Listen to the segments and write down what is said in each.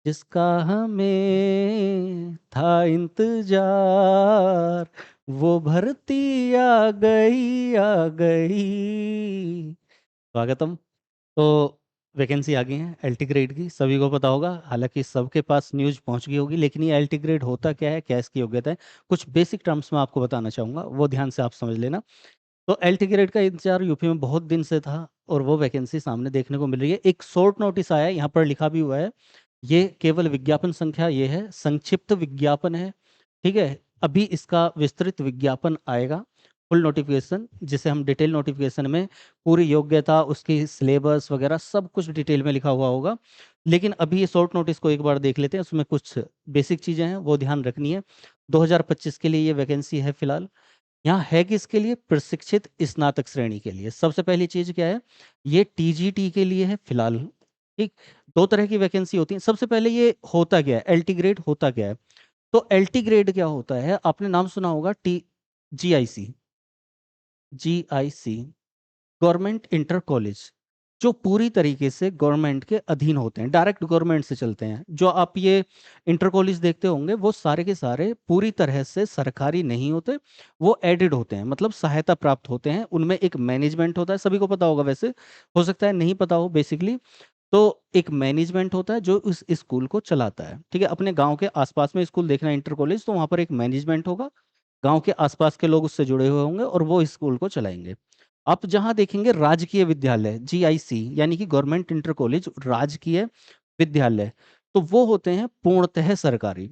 जिसका हमें था इंतजार, वो भर्ती आ गई आ गई। स्वागतम। तो वैकेंसी आ गई है एलटी ग्रेड की, सभी को पता होगा, हालांकि सबके पास न्यूज़ पहुंच गई होगी, लेकिन ये एलटी ग्रेड होता क्या है, क्या इसकी योग्यता है, कुछ बेसिक टर्म्स में आपको बताना चाहूंगा, वो ध्यान से आप समझ लेना। तो एलटी ग्रेड का इंतजार यूपी में बहुत दिन से था, और वो वैकेंसी सामने देखने को मिल रही है। एक शॉर्ट नोटिस आया है, यहाँ पर लिखा भी हुआ है, ये केवल विज्ञापन संख्या ये है, संक्षिप्त विज्ञापन है। ठीक है, अभी इसका विस्तृत विज्ञापन आएगा, फुल नोटिफिकेशन, जिसे हम डिटेल नोटिफिकेशन में पूरी योग्यता, उसकी सिलेबस वगैरह सब कुछ डिटेल में लिखा हुआ होगा। लेकिन अभी ये शॉर्ट नोटिस को एक बार देख लेते हैं, उसमें कुछ बेसिक चीज़ें हैं वो ध्यान रखनी है। 2025 के लिए ये वैकेंसी है फिलहाल। यहाँ है किसके लिए? प्रशिक्षित स्नातक श्रेणी के लिए। सबसे पहली चीज क्या है, ये टीजीटी के लिए है फिलहाल। ठीक, दो तरह की वैकेंसी होती है। सबसे पहले ये होता क्या है, एलटी ग्रेड होता क्या है? तो एलटी ग्रेड क्या होता है, आपने नाम सुना होगा, T GIC. GIC government inter college, जो पूरी तरीके से गवर्नमेंट के अधीन होते हैं, डायरेक्ट गवर्नमेंट से चलते हैं। जो आप ये इंटर कॉलेज देखते होंगे, वो सारे के सारे पूरी तरह से सरकारी नहीं होते, वो एडेड होते हैं, मतलब सहायता प्राप्त होते हैं। उनमें एक मैनेजमेंट होता है, सभी को पता होगा, वैसे हो सकता है नहीं पता हो बेसिकली। तो एक मैनेजमेंट होता है जो उस स्कूल को चलाता है। ठीक है, अपने गांव के आसपास में स्कूल देखना है इंटर कॉलेज, तो वहां पर एक मैनेजमेंट होगा, गांव के आसपास के लोग उससे जुड़े हुए होंगे और वो स्कूल को चलाएंगे। आप जहां देखेंगे राजकीय विद्यालय, जीआईसी यानी कि गवर्नमेंट इंटर कॉलेज, राजकीय विद्यालय, तो वो होते हैं पूर्णतः सरकारी।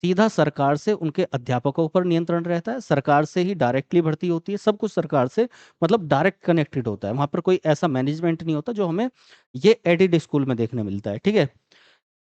सीधा सरकार से उनके अध्यापकों पर नियंत्रण रहता है, सरकार से ही डायरेक्टली भर्ती होती है, सब कुछ सरकार से, मतलब डायरेक्ट कनेक्टेड होता है। वहां पर कोई ऐसा मैनेजमेंट नहीं होता जो हमें ये एडिड स्कूल में देखने मिलता है। ठीक है,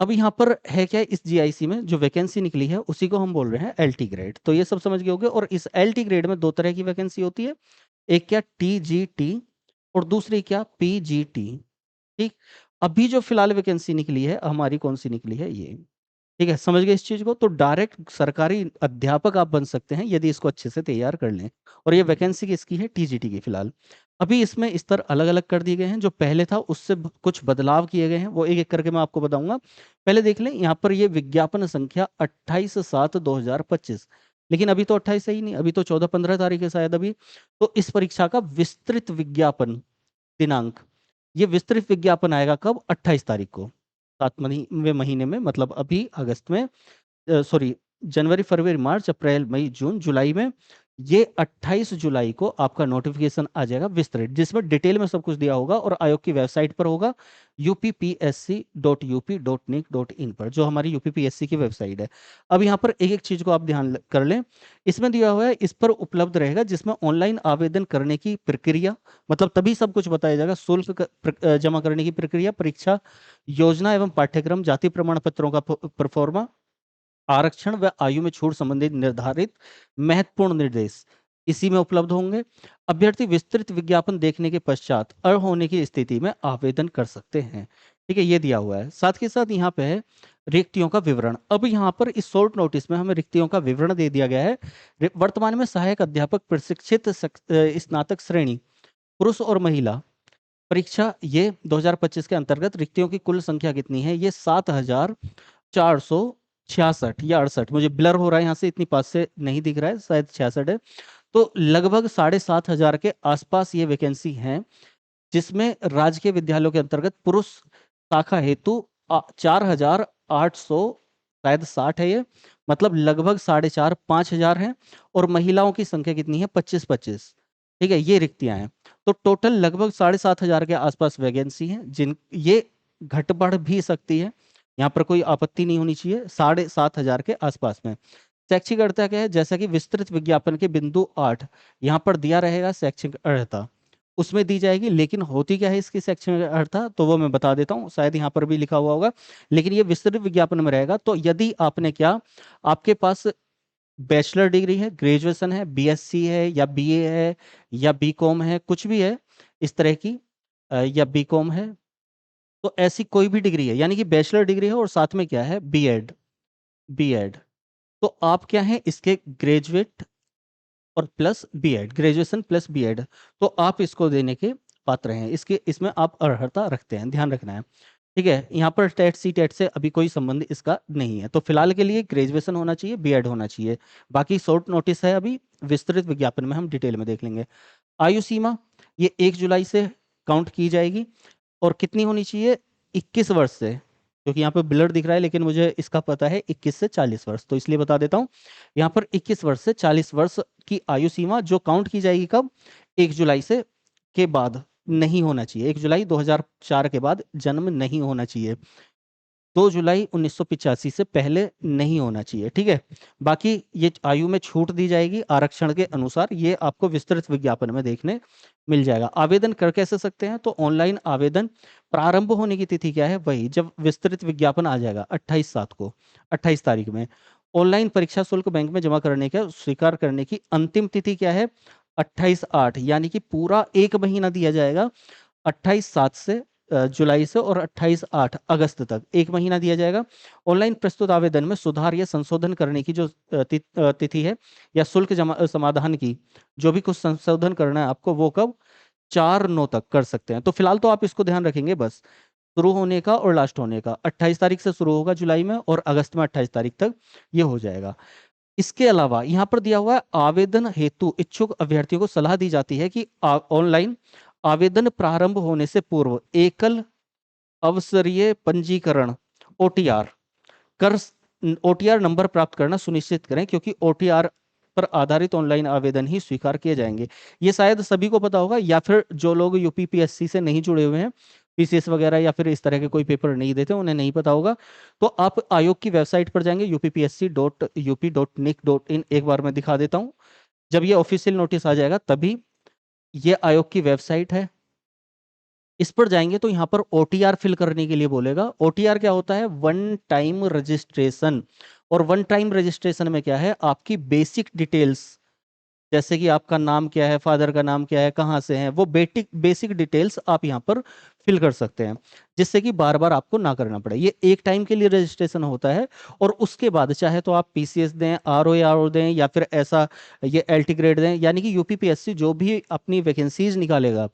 अब यहाँ पर है क्या, इस जीआईसी में जो वैकेंसी निकली है उसी को हम बोल रहे हैं एलटी ग्रेड। तो ये सब समझ गए होंगे। और इस एलटी ग्रेड में दो तरह की वैकेंसी होती है, एक क्या टीजीटी, और दूसरी क्या पीजीटी। ठीक, अभी जो फिलहाल वैकेंसी निकली है हमारी, कौन सी निकली है ये? ठीक है, समझ गए इस चीज को? तो डायरेक्ट सरकारी अध्यापक आप बन सकते हैं यदि इसको अच्छे से तैयार कर लें। और ये वैकेंसी किसकी है? टीजीटी की फिलहाल। अभी इसमें स्तर अलग अलग कर दिए गए हैं, जो पहले था उससे कुछ बदलाव किए गए हैं, वो एक एक करके मैं आपको बताऊंगा। पहले देख लें, यहाँ पर ये विज्ञापन संख्या 28/7/2025, लेकिन अभी तो 28 है ही नहीं, अभी तो 14-15 तारीख है शायद अभी। तो इस परीक्षा का विस्तृत विज्ञापन दिनांक, ये विस्तृत विज्ञापन आएगा कब? 28 तारीख को, 7वें महीने में, मतलब अभी अगस्त में, सॉरी, जनवरी फरवरी मार्च अप्रैल मई जून जुलाई में, ये 28 जुलाई को आपका नोटिफिकेशन आ जाएगा विस्तृत, जिसमें डिटेल में सब कुछ दिया होगा और आयोग की वेबसाइट पर होगा, uppsc.up.nic.in पर, जो हमारी यूपीपीएससी की वेबसाइट है। अब यहाँ पर एक एक चीज को आप ध्यान कर लें, इसमें दिया हुआ है, इस पर उपलब्ध रहेगा, जिसमें ऑनलाइन आवेदन करने की प्रक्रिया, मतलब तभी सब कुछ बताया जाएगा, शुल्क जमा करने की प्रक्रिया, परीक्षा योजना एवं पाठ्यक्रम, जाति प्रमाण पत्रों का परफॉर्मा, आरक्षण व आयु में छूट संबंधित निर्धारित महत्वपूर्ण निर्देश इसी में उपलब्ध होंगे। अभ्यर्थी विस्तृत विज्ञापन देखने के पश्चात अर्ह होने की स्थिति में आवेदन कर सकते हैं। ठीक है, ये दिया हुआ है। साथ के साथ यहाँ पे है रिक्तियों का विवरण। अब यहाँ पर इस शॉर्ट नोटिस में हमें रिक्तियों का विवरण दे दिया गया है। वर्तमान में सहायक अध्यापक प्रशिक्षित स्नातक श्रेणी, पुरुष और महिला, परीक्षा ये 2025 के अंतर्गत रिक्तियों की कुल संख्या कितनी है? ये 7,466 या 68, मुझे ब्लर हो रहा है यहाँ से, इतनी पास से नहीं दिख रहा है, शायद 66 है। तो लगभग 7,500 के आसपास ये वैकेंसी हैं, जिसमें राजकीय विद्यालयों के अंतर्गत पुरुष शाखा हेतु 4,800, शायद 60 है ये, मतलब लगभग 4,500-5,000 है। और महिलाओं की संख्या कितनी है? 25-25। ठीक है, ये रिक्तियां हैं। तो टोटल लगभग 7,500 के आसपास वैकेंसी है, जिन ये घट बढ़ भी सकती है, यहाँ पर कोई आपत्ति नहीं होनी चाहिए, 7,500 के आसपास में। शैक्षिक अर्हता क्या है? जैसा कि विस्तृत विज्ञापन के बिंदु 8 यहाँ पर दिया रहेगा, शैक्षिक अर्हता उसमें दी जाएगी। लेकिन होती क्या है इसकी शैक्षणिक अर्हता, तो वो मैं बता देता हूँ, शायद यहाँ पर भी लिखा हुआ होगा, लेकिन ये विस्तृत विज्ञापन में रहेगा। तो यदि आपने क्या, आपके पास बैचलर डिग्री है, ग्रेजुएशन है, बीएससी है, या बीए है, या बीकॉम है, कुछ भी है इस तरह की, या बीकॉम है, तो ऐसी कोई भी डिग्री है, यानी कि बैचलर डिग्री है और साथ में क्या है, बीएड, बीएड, तो आप क्या है इसके ग्रेजुएट और plus BEd, graduation plus BEd, तो आप इसको देने के पात्र हैं, इसके इसमें आप अर्हता रखते हैं, ध्यान रखना है। ठीक है, यहाँ पर टेट सी टेट से अभी कोई संबंध इसका नहीं है। तो फिलहाल के लिए ग्रेजुएशन होना चाहिए, बीएड होना चाहिए। बाकी शॉर्ट नोटिस है, अभी विस्तृत विज्ञापन में हम डिटेल में देख लेंगे। आयु सीमा ये 1 जुलाई से काउंट की जाएगी और कितनी होनी चाहिए, 21 वर्ष से, क्योंकि यहाँ पे ब्लर दिख रहा है लेकिन मुझे इसका पता है 21 से 40 वर्ष, तो इसलिए बता देता हूँ। यहाँ पर 21 वर्ष से 40 वर्ष की आयु सीमा जो काउंट की जाएगी कब, 1 जुलाई से के बाद नहीं होना चाहिए। 1 जुलाई 2004 के बाद जन्म नहीं होना चाहिए। 2 जुलाई 1985 से पहले नहीं होना चाहिए। ठीक है, बाकी ये आयु में छूट दी जाएगी आरक्षण के अनुसार, ये आपको विस्तृत विज्ञापन में देखने मिल जाएगा। आवेदन कर कैसे सकते हैं, तो ऑनलाइन आवेदन प्रारंभ होने की तिथि क्या है, वही जब विस्तृत विज्ञापन आ जाएगा 28/7 को, 28 तारीख में। ऑनलाइन परीक्षा शुल्क बैंक में जमा करने का स्वीकार करने की अंतिम तिथि क्या है, 28/8, यानी कि पूरा 1 महीना दिया जाएगा, 28/7 से जुलाई से और 28/8 अगस्त तक 1 महीना दिया जाएगा। ऑनलाइन प्रस्तुत आवेदन में सुधार या संशोधन करने की जो तिथि है, या शुल्क समाधान की जो भी कुछ संशोधन करना है आपको, वो कब, 4/9 तक कर सकते हैं। तो फिलहाल तो आप इसको ध्यान रखेंगे बस, शुरू होने का और लास्ट होने का, 28 तारीख से शुरू होगा जुलाई में और अगस्त में 28 तारीख तक ये हो जाएगा। इसके अलावा यहाँ पर दिया हुआ है, आवेदन हेतु इच्छुक अभ्यर्थियों को सलाह दी जाती है कि ऑनलाइन आवेदन प्रारंभ होने से पूर्व एकल अवसरीय पंजीकरण ओटीआर कर ओटीआर नंबर प्राप्त करना सुनिश्चित करें, क्योंकि ओटीआर पर आधारित ऑनलाइन आवेदन ही स्वीकार किए जाएंगे। ये शायद सभी को पता होगा, या फिर जो लोग यूपीपीएससी से नहीं जुड़े हुए हैं, पीसीएस वगैरह या फिर इस तरह के कोई पेपर नहीं देते, उन्हें नहीं पता होगा। तो आप आयोग की वेबसाइट पर जाएंगे, uppsc.up.nic.in, एक बार मैं दिखा देता हूँ। जब ये ऑफिशियल नोटिस आ जाएगा तभी, ये आयोग की वेबसाइट है, इस पर जाएंगे तो यहाँ पर ओटीआर फिल करने के लिए बोलेगा। ओटीआर क्या होता है, वन टाइम रजिस्ट्रेशन। और वन टाइम रजिस्ट्रेशन में क्या है, आपकी बेसिक डिटेल्स, जैसे कि आपका नाम क्या है, फादर का नाम क्या है, कहाँ से हैं, वो बेसिक डिटेल्स आप यहाँ पर फिल कर सकते हैं, जिससे कि बार बार आपको ना करना पड़े। ये एक टाइम के लिए रजिस्ट्रेशन होता है, और उसके बाद चाहे तो आप पीसीएस दें, आरओ दें, या फिर ऐसा ये एलटी ग्रेड दें, यानी कि यूपीपीएससी जो भी अपनी वैकेंसीज निकालेगा,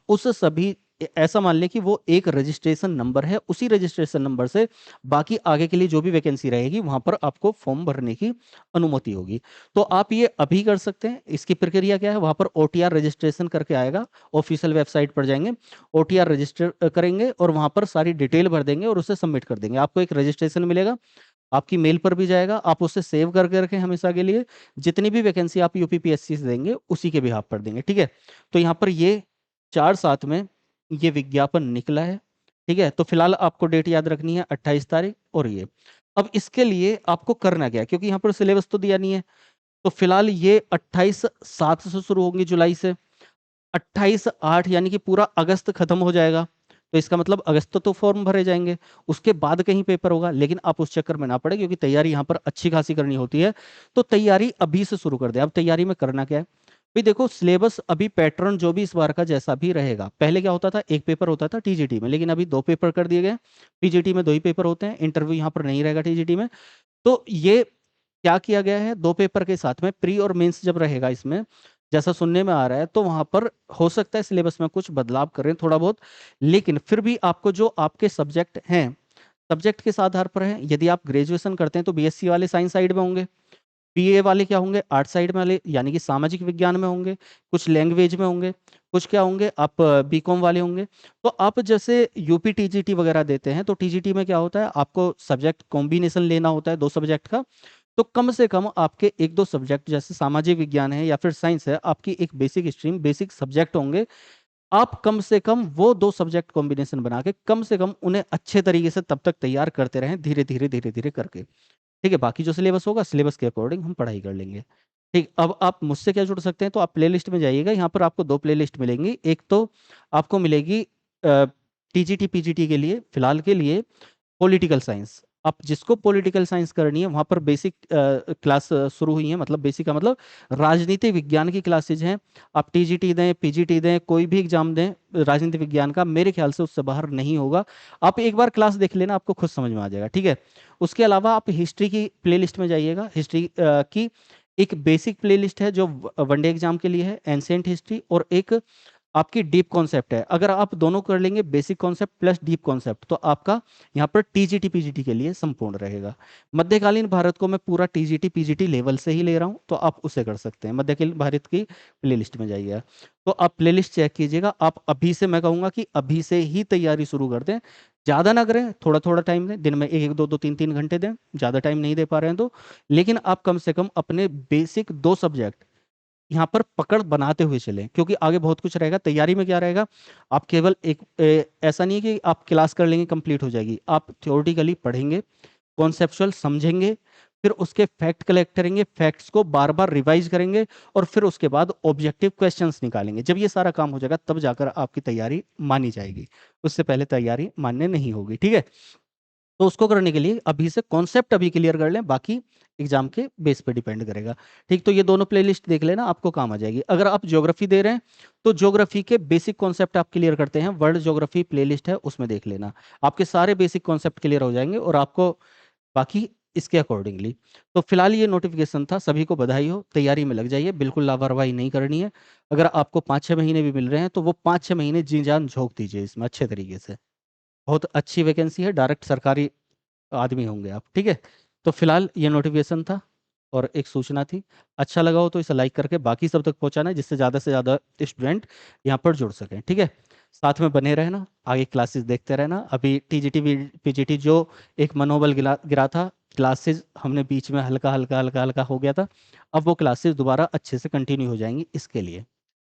उस सभी, ऐसा मान लें कि वो एक रजिस्ट्रेशन नंबर है, उसी रजिस्ट्रेशन नंबर से बाकी आगे के लिए जो भी वैकेंसी रहेगी वहां पर आपको फॉर्म भरने की अनुमति होगी। तो आप ये अभी कर सकते हैं। इसकी प्रक्रिया क्या है, वहां पर ओटीआर रजिस्ट्रेशन करके आएगा, ऑफिशियल वेबसाइट पर जाएंगे, ओटीआर रजिस्टर करेंगे और वहां पर सारी डिटेल भर देंगे और उसे सबमिट कर देंगे। आपको एक रजिस्ट्रेशन मिलेगा, आपकी मेल पर भी जाएगा, आप उसे सेव करके रखें हमेशा के लिए। जितनी भी वैकेंसी आप यूपीपीएससी से देंगे उसी के बिहाफ पर देंगे। ठीक है, तो यहाँ पर ये 4/7 में ये विज्ञापन निकला है। ठीक है, तो फिलहाल आपको डेट याद रखनी है 28 तारीख। और ये अब इसके लिए आपको करना क्या है, क्योंकि यहाँ पर सिलेबस तो दिया नहीं है, तो फिलहाल ये 28/7 से शुरू होंगी जुलाई से, 28/8 यानी कि पूरा अगस्त खत्म हो जाएगा। तो इसका मतलब अगस्त तो फॉर्म भरे जाएंगे, उसके बाद कहीं पेपर होगा, लेकिन आप उस चक्कर में ना पड़े, क्योंकि तैयारी यहाँ पर अच्छी खासी करनी होती है। तो तैयारी अभी से शुरू कर दे। अब तैयारी में करना क्या है भाई, देखो सिलेबस अभी पैटर्न जो भी इस बार का जैसा भी रहेगा, पहले क्या होता था, एक पेपर होता था टीजीटी में, लेकिन अभी 2 पेपर कर दिए गए। टीजीटी में 2 ही पेपर होते हैं, इंटरव्यू यहाँ पर नहीं रहेगा टीजीटी में। तो ये क्या किया गया है, 2 पेपर के साथ में प्री और मेंस जब रहेगा इसमें, जैसा सुनने में आ रहा है, तो वहां पर हो सकता है सिलेबस में कुछ बदलाव करें थोड़ा बहुत, लेकिन फिर भी आपको जो आपके सब्जेक्ट हैं, सब्जेक्ट किस आधार पर है, यदि आप ग्रेजुएशन करते हैं तो बीएससी वाले साइंस साइड में होंगे, बीए वाले क्या होंगे, आर्ट साइड में वाले, यानी कि सामाजिक विज्ञान में होंगे, कुछ लैंग्वेज में होंगे, कुछ क्या होंगे, आप बीकॉम वाले होंगे। तो आप जैसे यूपी टीजीटी वगैरह देते हैं, तो टीजीटी में क्या होता है, आपको सब्जेक्ट कॉम्बिनेशन लेना होता है 2 सब्जेक्ट का। तो कम से कम आपके 1-2 सब्जेक्ट, जैसे सामाजिक विज्ञान है या फिर साइंस है, आपकी एक बेसिक स्ट्रीम, बेसिक सब्जेक्ट होंगे। आप कम से कम वो 2 सब्जेक्ट कॉम्बिनेशन बना के कम से कम उन्हें अच्छे तरीके से तब तक तैयार करते रहें, धीरे धीरे धीरे धीरे करके। ठीक है, बाकी जो सिलेबस होगा, सिलेबस के अकॉर्डिंग हम पढ़ाई कर लेंगे। ठीक, अब आप मुझसे क्या जुड़ सकते हैं, तो आप प्लेलिस्ट में जाइएगा, यहाँ पर आपको 2 प्लेलिस्ट मिलेंगी। एक तो आपको मिलेगी टीजीटी पीजीटी के लिए, फिलहाल के लिए पॉलिटिकल साइंस। आप जिसको पॉलिटिकल साइंस करनी है, वहां पर बेसिक क्लास शुरू हुई है, मतलब बेसिक का मतलब राजनीति विज्ञान की क्लासेज हैं। आप टीजीटी दें, पीजीटी दें, कोई भी एग्जाम दें राजनीति विज्ञान का, मेरे ख्याल से उससे बाहर नहीं होगा। आप एक बार क्लास देख लेना, आपको खुद समझ में आ जाएगा। ठीक है, उसके अलावा आप हिस्ट्री की प्लेलिस्ट में जाइएगा। हिस्ट्री की एक बेसिक प्लेलिस्ट है जो वनडे एग्जाम के लिए है, एंशियंट हिस्ट्री, और एक आपकी डीप कॉन्सेप्ट है। अगर आप दोनों कर लेंगे, basic concept plus deep concept, तो आपका यहाँ पर टीजीटी पीजीटी के लिए संपूर्ण रहेगा। मध्यकालीन भारत को मैं पूरा टीजीटी पीजीटी लेवल से ही ले रहा हूँ, तो आप उसे कर सकते हैं। मध्यकालीन भारत की प्लेलिस्ट में जाइए, तो आप प्लेलिस्ट चेक कीजिएगा। आप अभी से, मैं कहूँगा कि अभी से ही तैयारी शुरू कर दें। ज़्यादा ना करें, थोड़ा थोड़ा टाइम दें, दिन में एक एक दो दो तीन तीन घंटे दें, ज़्यादा टाइम नहीं दे पा रहे हैं तो। लेकिन आप कम से कम अपने बेसिक 2 सब्जेक्ट यहाँ पर पकड़ बनाते हुए चलें, क्योंकि आगे बहुत कुछ रहेगा। तैयारी में क्या रहेगा, आप केवल ऐसा नहीं है कि आप क्लास कर लेंगे कंप्लीट हो जाएगी। आप थ्योरेटिकली पढ़ेंगे, कॉन्सेप्चुअल समझेंगे, फिर उसके फैक्ट कलेक्ट करेंगे, फैक्ट्स को बार बार रिवाइज करेंगे, और फिर उसके बाद ऑब्जेक्टिव क्वेश्चंस निकालेंगे। जब ये सारा काम हो जाएगा तब जाकर आपकी तैयारी मानी जाएगी, उससे पहले तैयारी मान्य नहीं होगी। ठीक है, तो उसको करने के लिए अभी से कॉन्सेप्ट अभी क्लियर कर लें, बाकी एग्जाम के बेस पे डिपेंड करेगा। ठीक, तो ये दोनों प्लेलिस्ट देख लेना, आपको काम आ जाएगी। अगर आप ज्योग्राफी दे रहे हैं तो ज्योग्राफी के बेसिक कॉन्सेप्ट आप क्लियर करते हैं, वर्ल्ड ज्योग्राफी प्लेलिस्ट है उसमें देख लेना, आपके सारे बेसिक कॉन्सेप्ट क्लियर हो जाएंगे, और आपको बाकी इसके अकॉर्डिंगली। तो फिलहाल ये नोटिफिकेशन था, सभी को बधाई हो, तैयारी में लग जाइए, बिल्कुल लापरवाही नहीं करनी है। अगर आपको 5-6 महीने भी मिल रहे हैं तो वो 5-6 महीने जी जान झोंक दीजिए इसमें अच्छे तरीके से। बहुत अच्छी वैकेंसी है, डायरेक्ट सरकारी आदमी होंगे आप। ठीक है, तो फिलहाल ये नोटिफिकेशन था और एक सूचना थी। अच्छा लगा हो तो इसे लाइक करके बाकी सब तक पहुंचाना है, जिससे ज़्यादा से ज़्यादा स्टूडेंट यहाँ पर जुड़ सकें। ठीक है, साथ में बने रहना, आगे क्लासेस देखते रहना। अभी टीजीटी पीजीटी जो एक मनोबल गिरा गिरा था, क्लासेस हमने बीच में हल्का हल्का हल्का हल्का हो गया था, अब वो क्लासेस दोबारा अच्छे से कंटिन्यू हो जाएंगी इसके लिए।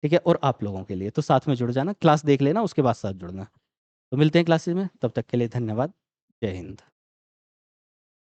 ठीक है, और आप लोगों के लिए तो साथ में जुड़ जाना, क्लास देख लेना, उसके बाद साथ जुड़ना। तो मिलते हैं क्लासेस में, तब तक के लिए धन्यवाद। जय हिंद।